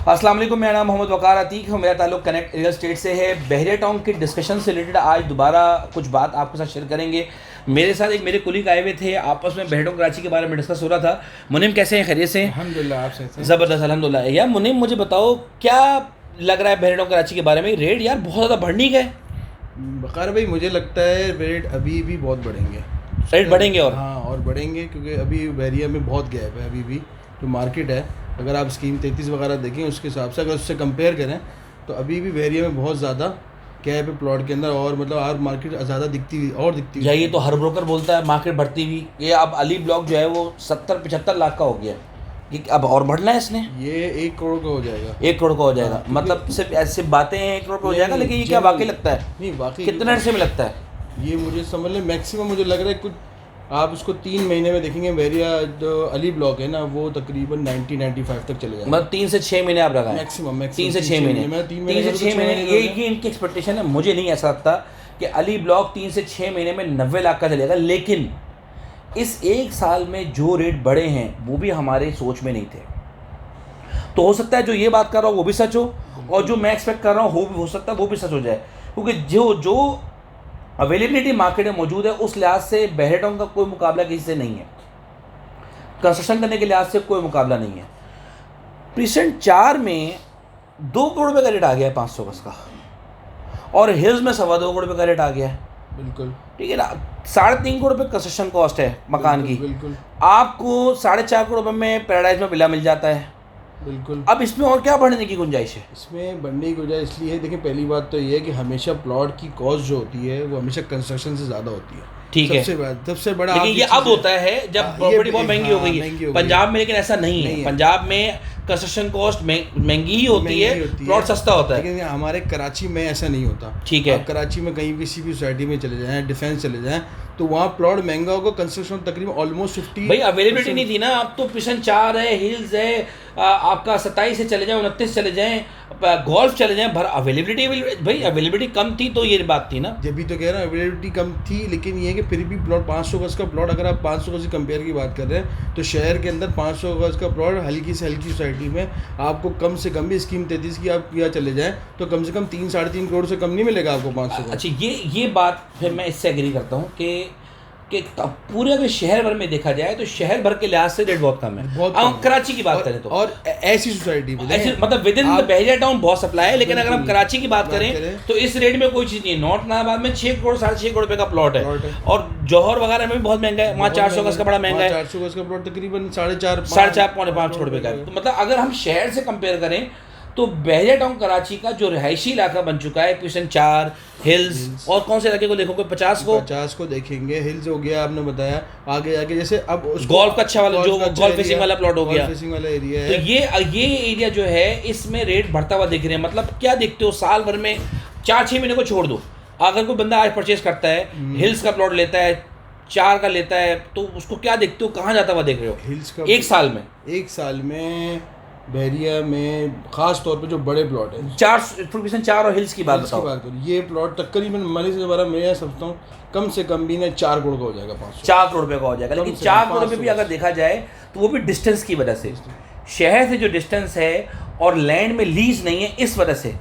अस्सलाम वालेकुम, मेरा नाम मोहम्मद वकार अतीक है। मेरा ताल्लुक कनेक्ट रियल एस्टेट से है। बहरिया टाउन के डिस्कशन से रिलेटेड आज दोबारा कुछ बात आपके साथ शेयर करेंगे। मेरे साथ एक मेरे कुलीग आए हुए थे, आपस में बहरिया टाउन कराची के बारे में डिस्कस हो रहा था। मुनीम कैसे हैं? खैरियत से? अल्हम्दुलिल्लाह, आप से ज़बरदस्त अल्हम्दुलिल्लाह। यार मुनीम, मुझे बताओ क्या लग रहा है बहरिया टाउन कराची के बारे में? रेट यार बहुत ज़्यादा बढ़ नहीं गए? बकार भाई, मुझे लगता है रेट अभी भी बहुत बढ़ेंगे। रेट बढ़ेंगे? और हाँ, और बढ़ेंगे क्योंकि अभी बहरिया में बहुत गैप है। अभी भी जो मार्केट है, अगर आप स्कीम 33 वगैरह देखें उसके हिसाब से, अगर उससे कंपेयर करें तो अभी भी बहरिया में बहुत ज़्यादा गैप है प्लॉट के अंदर। और मतलब और मार्केट ज़्यादा दिखती हुई या ये तो हर ब्रोकर बोलता है मार्केट बढ़ती हुई। ये अब अली ब्लॉक जो है वो 70-75 लाख का हो गया। ये अब और बढ़ना है इसने? ये 1 करोड़ का हो जाएगा। 1 करोड़ का हो जाएगा? हाँ, मतलब सिर्फ ऐसे बातें हैं 1 करोड़ का हो जाएगा, लेकिन ये क्या वाकई लगता है? नहीं, वाकई कितने अर्से में लगता है? ये मुझे समझ लें मैक्सिमम मुझे लग रहा है कुछ आप उसको 3 महीने में देखेंगे। बहरिया जो अली ब्लॉक है ना, वो तकरीबन 90-95 तक चले जाएगा। मतलब 3 से 6 महीने आप लगाएं? मैक्सिमम 3 से 6 महीने। 3 से 6 महीने ये इनकी एक्सपेक्टेशन है। मुझे नहीं ऐसा लगता कि अली ब्लॉक 3 से 6 महीने में 90 लाख का चलेगा। लेकिन इस 1 साल में जो रेट बढ़े हैं वो भी हमारे सोच में नहीं थे। तो हो सकता है जो ये बात कर रहा हूँ वो भी सच हो, और जो मैं एक्सपेक्ट कर रहा हूँ हो सकता है वो भी सच हो जाए। क्योंकि जो अवेलेबिलिटी मार्केट में मौजूद है उस लिहाज से बहरिया टाउन का कोई मुकाबला किसी से नहीं है। कंस्ट्रक्शन करने के लिहाज से कोई मुकाबला नहीं है। प्रीसेंट 4 में 2 करोड़ रुपये का रेट आ गया है 500 गज का, और हिल्स में 2.25 करोड़ रुपये का रेट आ गया है। बिल्कुल ठीक है ना? 3.5 करोड़ रुपये कंस्ट्रक्शन कॉस्ट है मकान की। बिल्कुल आपको 4.5 करोड़ रुपये में पैराडाइज में विला मिल जाता है। बिल्कुल। अब इसमें और क्या बढ़ने की गुंजाइश है? इसमें बढ़ने की वजह इसलिए है, देखिए पहली बात तो ये है कि हमेशा प्लॉट की कॉस्ट जो होती है वो हमेशा कंस्ट्रक्शन से ज़्यादा होती है। ठीक है, सबसे बड़ा। लेकिन ये अब होता है जब प्रॉपर्टी बहुत महंगी हो गई है पंजाब में, लेकिन ऐसा नहीं है। पंजाब में कंस्ट्रक्शन कॉस्ट महंगी ही होती है, प्लॉट सस्ता होता है। लेकिन हमारे कराची में ऐसा नहीं होता। ठीक है, आप कराची में कहीं किसी भी सोसाइटी में चले जाएं, डिफेंस चले जाएं, तो वहाँ प्लॉट महंगा होगा, कंस्ट्रक्शन तकरीबन ऑलमोस्ट 50। भाई अवेलेबिलिटी नहीं थी ना। अब तो पिशन 4 है, हिल्स है, आपका 27 से चले जाएं, 29 चले जाएं, गोल्फ चले जाएं, भर अवेलेबिलिटी। भाई अवेलेबिलिटी कम थी तो ये बात थी ना। जब भी तो कह रहा हूँ अवेलेबिलिटी कम थी, लेकिन ये है कि फिर भी प्लॉट 500 गज का प्लॉट, अगर आप 500 गज से कंपेयर की बात कर रहे हैं तो शहर के अंदर 500 गज का प्लॉट हल्की से हल्की सोसाइटी में आपको कम से कम भी स्कीम 33 की आप किया चले जाएं तो कम से कम 3-3.5 करोड़ से कम नहीं मिलेगा आपको 500 गज। अच्छा, ये बात फिर मैं इससे एग्री करता हूँ कि पूरे अगर शहर भर में देखा जाए तो शहर भर के लिहाज से रेट बहुत कम है। अब कराची की बात करें तो, और ऐसी सोसाइटी में मतलब विद इन बहरिया टाउन बहुत सप्लाई है, लेकिन अगर हम कराची की बात करें तो इस रेट में कोई चीज़ नहीं है। नॉर्थ नाबाद में 6 करोड़ 6.5 करोड़ रुपए का प्लॉट है, और जौहर वगैरह में भी बहुत महंगा है। वहाँ 400 गज का बड़ा महंगा है। 400 गज का प्लॉट तकरीबन 4.5 4.5 करोड़ रुपए का है। तो मतलब अगर हम शहर से कंपेयर करें तो बहरिया टाउन कराची का जो रिहायशी इलाका बन चुका है, पिशन 4, हिल्स, और कौन से इलाके को देखोगे? 50 को देखेंगे। हिल्स हो गया, आपने बताया। आगे आगे जैसे अब गोल्फ का अच्छा वाला, जो गोल्फ फिशिंग वाला प्लॉट हो गया, फिशिंग वाला एरिया है। तो ये एरिया जो है इसमें रेट बढ़ता हुआ दिख रहे हैं। मतलब क्या देखते हो, साल भर में 4-6 महीने को छोड़ दो, अगर कोई बंदा आज परचेज करता है, हिल्स का प्लॉट लेता है, 4 का लेता है, तो उसको क्या देखते हो, कहाँ जाता हुआ देख रहे हो? हिल्स का 1 साल में बहरिया में खास तौर पे जो बड़े प्लॉट है, 4 और हिल्स की बात बताओ। ये प्लॉट तकरीबन मनी से दोबारा मैं समझता हूँ कम से कम भी ना 4 करोड़ का हो जाएगा। 4 करोड़ रुपये का हो जाएगा। लेकिन 4 करोड़ रुपये भी अगर देखा जाए तो वो भी डिस्टेंस की वजह से, शहर से जो डिस्टेंस है और लैंड में लीज नहीं है इस वजह से।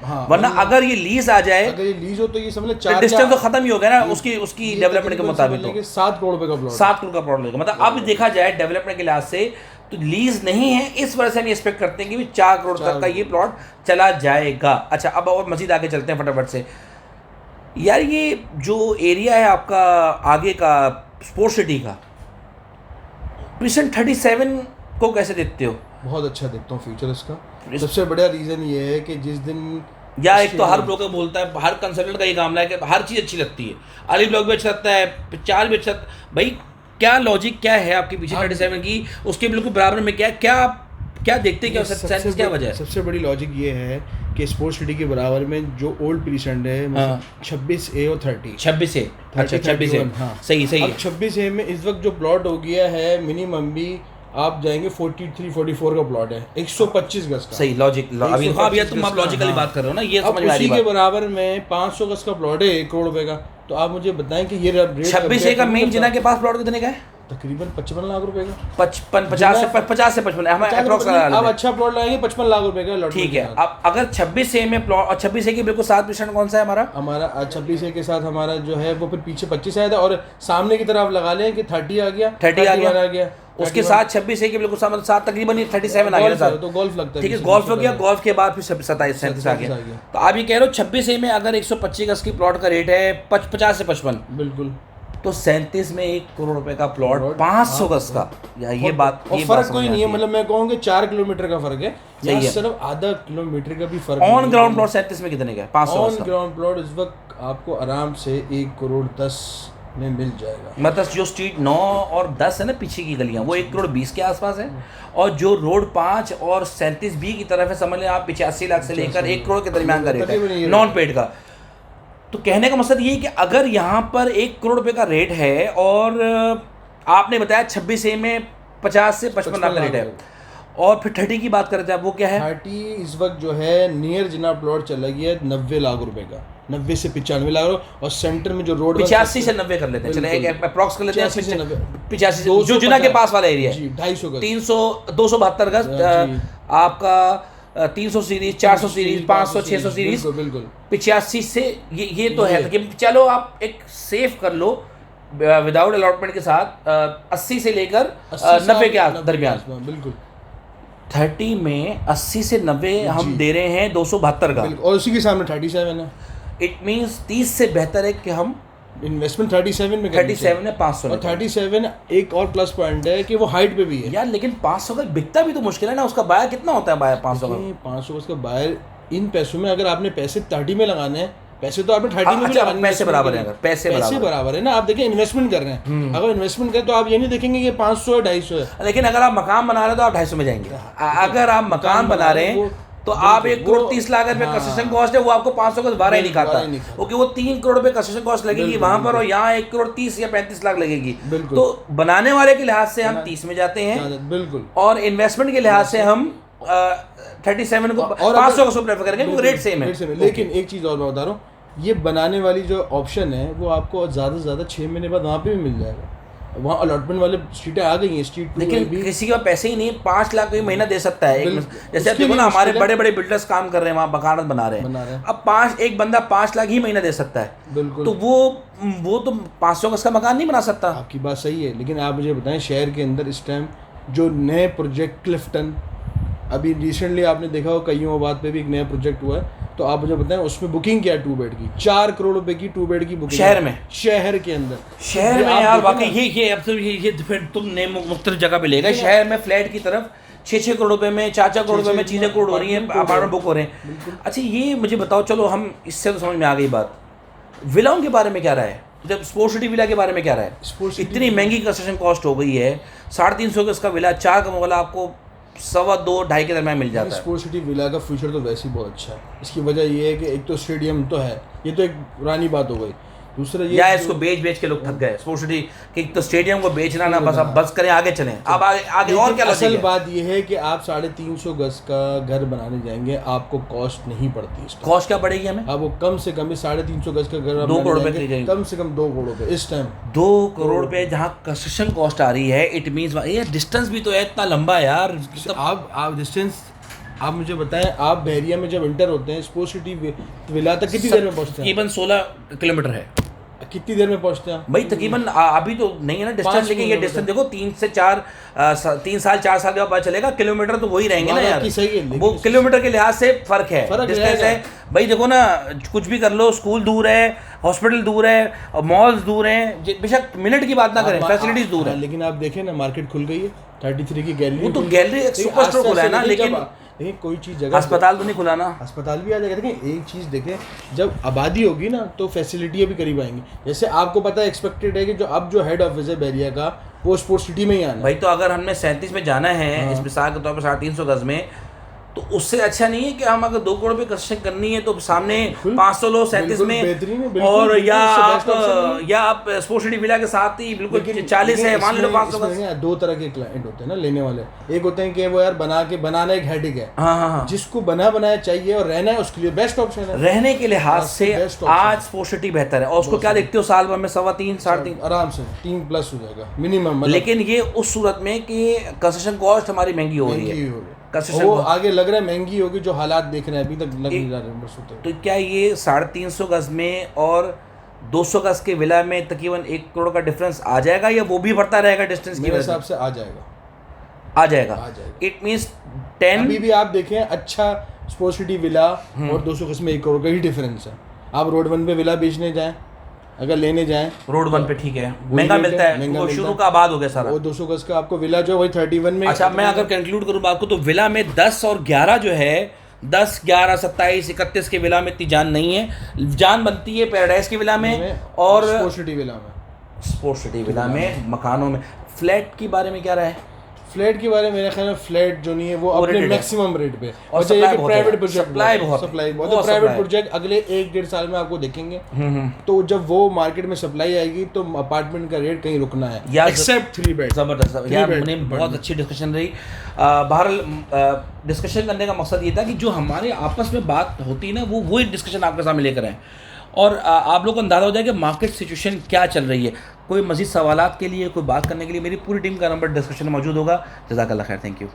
हाँ, वरना अगर ये लीज आ जाए, अगर ये लीज हो तो ये समझ ले 4 डिस्टेंस तो खत्म ही हो गया ना उसकी डेवलपमेंट के मुताबिक। तो 7 करोड़ रुपए का प्लॉट, 7 करोड़ का प्लॉट लगेगा। मतलब अब देखा जाए डेवलपमेंट के लिहाज से तो लीज नहीं है, इस वजह से हम एक्सपेक्ट करते हैं कि 4 करोड़ तक का ये प्लॉट चला जाएगा। अच्छा, अब और मजीद आगे चलते हैं फटाफट से। यार ये जो एरिया है आपका आगे का स्पोर्ट्स सिटी का, प्रीसेंट 37 को कैसे देखते हो? बहुत अच्छा देखता हूँ फ्यूचर इसका। सबसे बड़ा रीज़न ये है कि जिस दिन या एक तो हर ब्रोकर बोलता है, हर कंसल्टेंट का ये मामला है कि हर चीज़ अच्छी लगती है, अली ब्लॉक भी अच्छा लगता है, 4 भी अच्छा। भाई क्या लॉजिक क्या है आपके पीछे 37 की? उसके बिल्कुल बराबर में क्या देखते हैं, क्या वजह है? सबसे बड़ी लॉजिक ये है कि स्पोर्ट्स सिटी के बराबर में जो ओल्ड प्रीसेंट है 26A और 30। 26A, अच्छा 26A, हाँ सही है। 26A में इस वक्त जो प्लॉट हो गया है मिनिमम भी आप जाएंगे 43-44 का प्लॉट है, 125 गज का। सही लॉजिक। अभी हाँ भैया, तुम आप लॉजिकली बात कर रहे हो ना, ये समझ में आ रही है। उसी के बराबर में 500 गज का प्लॉट है 1 करोड़ रुपए का। तो आप मुझे बताएं कि ये 26A का मेन जिना के पास प्लॉट कितने का है? तकरीबन 55 लाख रुपए का, 50 से 55 हम अप्रोक्स आप अच्छा प्लॉट लगाएंगे 55 लाख रुपए का लॉट। ठीक है। अब अगर 26A में प्लॉट, और 26A के बिल्कुल 7% कौन सा है हमारा? 26A के साथ हमारा जो है वो फिर पीछे 25 आया था, और सामने की तरफ लगा लें कि 30 आ गया, 30 आ गया, उसके साथ 26A के बिल्कुल साथ तकरीबन 37 आ गया, तो गोल्फ लगता है। ठीक है, गोल्फ हो गया, गोल्फ के बाद फिर 27 37 आ गया। तो आप ये कह रहे हो 26A में अगर 125 गज की प्लॉट का रेट है 50 से 55, बिल्कुल, तो 37 में 1 करोड़ रुपए का प्लॉट 500 गज का, या ये बात, और फर्क कोई नहीं है, मतलब मैं कहूँगा 4 किलोमीटर का फर्क है, सही है, सिर्फ आधा किलोमीटर का भी फर्क। ऑन ग्राउंड प्लॉट 37 में कितने का है? 500 ऑन ग्राउंड प्लॉट इस वक्त आपको आराम से 1 करोड़ 10 में मिल जाएगा। मतलब जो स्ट्रीट 9 और 10 है ना पीछे की गलियां, वो 1 करोड़ 20 के आसपास है, और जो रोड 5 और 37B की तरफ है, समझ लें आप 85 लाख से लेकर 1 करोड़ के दरमियान का रेट है नॉन पेड का। तो कहने का मतलब ये है कि अगर यहाँ पर 1 करोड़ रुपए का रेट है, और आपने बताया 26A में 50 से 55 लाख का रेट है, और फिर 30 की बात करते हैं, वो क्या है? 30 इस वक्त जो है नियर जिना प्लॉट चला गया है 90 लाख रुपए का, 90 से 95 लाख, और सेंटर में जो रोड 85 से 90 कर लेते हैं, चले एक अप्रॉक्स कर लेते हैं, 85 से जो 250 जिना के पास वाला एरिया है, 250 गज, 272 गज आपका, 300 सीरीज, 400 सीरीज, 500, 600 सीरीज, बिल्कुल 85 से ये तो है कि चलो आप एक सेव कर लो विदाउट अलॉटमेंट के साथ 80 से लेकर 90 के दरमियान। बिल्कुल 30 में 80 से 90 हम दे रहे हैं 272 का, और उसी के सामने 37 है। इट मींस 30 से बेहतर है कि हम इन्वेस्टमेंट 37 में 37 में 500 और 37 एक और प्लस पॉइंट है कि वो हाइट पे भी है यार, लेकिन 500 का बिकता भी तो मुश्किल है ना, उसका बायर कितना होता है? बायर 500 का, 500 उसका बायर इन पैसों में, अगर आपने पैसे 30 में लगाने हैं, पैसे तो आपने 30 में भी लगाने हैं, पैसे बराबर है, अगर पैसे बराबर है ना, आप देखिए इन्वेस्टमेंट कर रहे हैं, अगर इन्वेस्टमेंट करें तो आप ये नहीं देखेंगे कि 500 है 250 है, लेकिन अगर आप मकान बना रहे हैं तो आप 250 में जाएंगे। अगर आप मकान बना रहे हैं तो आप 1 करोड़ 30 लाख रुपए कंस्ट्रक्शन कॉस्ट है, वो आपको 500 का बारह ही नहीं खाता, क्योंकि वो 3 करोड़ रुपए कंस्ट्रक्शन कॉस्ट लगेगी वहां पर, और यहाँ 1 करोड़ 30 या 35 लाख लगेगी। तो बनाने वाले के लिहाज से हम 30 में जाते हैं, बिल्कुल, और इन्वेस्टमेंट के लिहाज से हम 37 को 500 का प्रेफर करेंगे, क्योंकि रेट सेम है। लेकिन एक चीज और मैं बता रहा हूँ, ये बनाने वाली जो ऑप्शन है वो आपको ज़्यादा से ज़्यादा 6 महीने बाद वहाँ पे भी मिल जाएगा, वहाँ अलॉटमेंट वाले स्ट्रीटें आ गई हैं, स्ट्रीट लेकिन किसी के पास पैसे ही नहीं, 5 लाख कोई महीना दे सकता है। जैसे देखो ना, हमारे बड़े बड़े बिल्डर्स काम कर रहे हैं, वहाँ मकान बना रहे हैं, अब एक बंदा 5 लाख ही महीना दे सकता है, बिल्कुल, तो वो तो 500 गज का मकान नहीं बना सकता। आपकी बात सही है, लेकिन आप मुझे बताएं शहर के अंदर इस टाइम जो नए प्रोजेक्ट क्लिफ्टन, अभी रिसेंटली आपने देखा हो कईयों पे भी एक नया प्रोजेक्ट हुआ है, तो आप मुझे बताएं उसमें बुकिंग क्या है 2 बेड की, 4 करोड़ रुपए की 2 बेड की बुकिंग शहर में, शहर के अंदर, शहर में यार वाकई ये अब तो ये फिर तुमने मुख्तलिफ जगह पे लेगा, शहर में फ्लैट की तरफ 6-6 करोड़ रुपए में, 4-4 करोड़ रुपए में चीज़ें करोड़ हो रही हैं, अपार्टमेंट बुक हो रहे हैं। अच्छा ये मुझे बताओ, चलो हम इससे तो समझ में आ गई बात, विलाओं के बारे में क्या रहा है? जब स्पोर्ट्स सिटी विला के बारे में क्या रहा है? इतनी महंगी कंस्ट्रक्शन कॉस्ट हो गई है, 350 का इसका विला, 4 का मोहल्ला आपको 2.25 के दरम्यान मिल जाता है। स्पोर्ट्स सिटी विला का फ्यूचर तो वैसे ही बहुत अच्छा है, इसकी वजह ये है कि एक तो स्टेडियम तो है, ये तो एक पुरानी बात हो गई, दूसरा ये या इसको बेच के लोग थक गए स्पोर्ट्स सिटी कि तो स्टेडियम को बेचना ना, बस अब बस करें, आगे चलें, अब आगे और क्या? असल बात ये है कि आप 350 गज का घर बनाने जाएंगे, आपको कॉस्ट नहीं पड़ती, कॉस्ट क्या पड़ेगी हमें? अब वो कम से कम 350 गज का घर 2 करोड़ रुपए, कम से कम 2 करोड़ रुपए इस टाइम, 2 करोड़ रुपए जहाँ कंस्ट्रक्शन कॉस्ट आ रही है, इट मीन्स ये डिस्टेंस भी तो है इतना लंबा यार। आप डिस्टेंस, आप मुझे बताएं, आप बहरिया में जब इंटर होते हैं स्पोर्ट्स सिटी विला तक कितनी देर में पहुंचते हैं? तकरीबन 16 किलोमीटर है। कितनी देर में पहुंचते हैं भाई? तकरीबन अभी तो नहीं है ना डिस्टेंस, लेकिन ये डिस्टेंस देखो 3 साल 4 साल के बाद पता चलेगा, किलोमीटर तो वही रहेंगे ना यार, सही है, वो किलोमीटर के लिहाज से फर्क है, डिस्टेंस है भाई। देखो ना, कुछ भी कर लो, स्कूल दूर है, हॉस्पिटल दूर है, मॉल्स दूर हैं, बेशक मिनट की बात ना करें, फैसिलिटीज दूर है, लेकिन आप देखें ना मार्केट खुल गई है, 33 की गैलरी, वो तो गैलरी सुपर स्टोर खुला है ना, लेकिन कोई चीज़ जगह, अस्पताल तो नहीं खुला ना, अस्पताल भी आ जाएगा। देखें एक चीज़ देखें, जब आबादी होगी ना तो फैसिलिटियाँ भी करीब आएंगी। जैसे आपको पता है, एक्सपेक्टेड है कि जो अब जो हेड ऑफिस है बहरिया का, वो स्पोर्ट्स सिटी में ही आना भाई। तो अगर हमने 37 में जाना है, इस मिसाल के तौर पर 350 गज में, तो उससे अच्छा नहीं है कि हम अगर 2 करोड़ पे कंस्ट्रक्शन करनी है तो सामने 500 लो 37 में, और या आप स्पोर्ट्स सिटी विला के साथ ही बिल्कुल 40 है, मान लो 500 का। 2 तरह के क्लाइंट होते हैं ना लेने वाले। एक होते हैं कि वो यार बनाना एक हेडेक है, हाँ, जिसको बनाया चाहिए और रहना है उसके लिए बेस्ट ऑप्शन है। रहने के लिहाज से आज स्पोर्ट्स सिटी बेहतर है। और उसको क्या देखते हो, साल भर में 3.25 3.5 आराम से 3+ हो जाएगा मिनिमम। लेकिन ये उस सूरत में कि कंस्ट्रक्शन कॉस्ट हमारी महंगी हो रही है, वो आगे लग रहा है महंगी होगी, जो हालात देख रहे हैं अभी तक लग नहीं रहा है। तो क्या ये 350 गज में और 200 गज के विला में तकरीबन 1 करोड़ का डिफरेंस आ जाएगा, या वो भी बढ़ता रहेगा डिस्टेंस की? मेरे हिसाब से आ जाएगा। It means 10। अभी भी आप देखें अच्छा स्पोर्ट्स सिटी विला और 200 गज में 1 करोड़ का ही डिफरेंस है। आप रोड 1 पे विला बेचने जाएं, अगर लेने जाएं रोड 1 पे, ठीक है, महंगा मिलता है, वो शुरू का आबाद हो गया सारा। वो 200 गज का आपको विला जो वही 31 में। अच्छा, मैं अगर कंक्लूड करूँ बात को, तो विला में 10 और 11 जो है, 10, 11, 27, 31 के विला में इतनी जान नहीं है। जान बनती है पैराडाइज के विला में और स्पोर्ट्स सिटी विला में, मकानों में। फ्लैट के बारे में क्या रहा है? फ्लैट के बारे में मेरा ख्याल है फ्लैट जो नहीं है वो अपने मैक्सिमम रेट पे, और प्राइवेट प्रोजेक्ट सप्लाई बहुत प्राइवेट प्रोजेक्ट अगले 1-1.5 साल में आपको देखेंगे। तो जब वो मार्केट में सप्लाई आएगी तो अपार्टमेंट का रेट कहीं रुकना है, एक्सेप्ट 3 बेड। जबरदस्त यार, मुझे बहुत अच्छी डिस्कशन रही। बहरहाल डिस्कशन करने का मकसद ये था कि जो हमारे आपस में बात होती है ना, वो एक डिस्कशन आपके सामने लेकर आए और आप लोगों को अंदाज़ा हो जाए कि मार्केट सिचुएशन क्या चल रही है। कोई मज़ीद सवालात के लिए, कोई बात करने के लिए मेरी पूरी टीम का नंबर डिस्कशन में मौजूद होगा। जज़ाकल्लाह खैर, थैंक यू।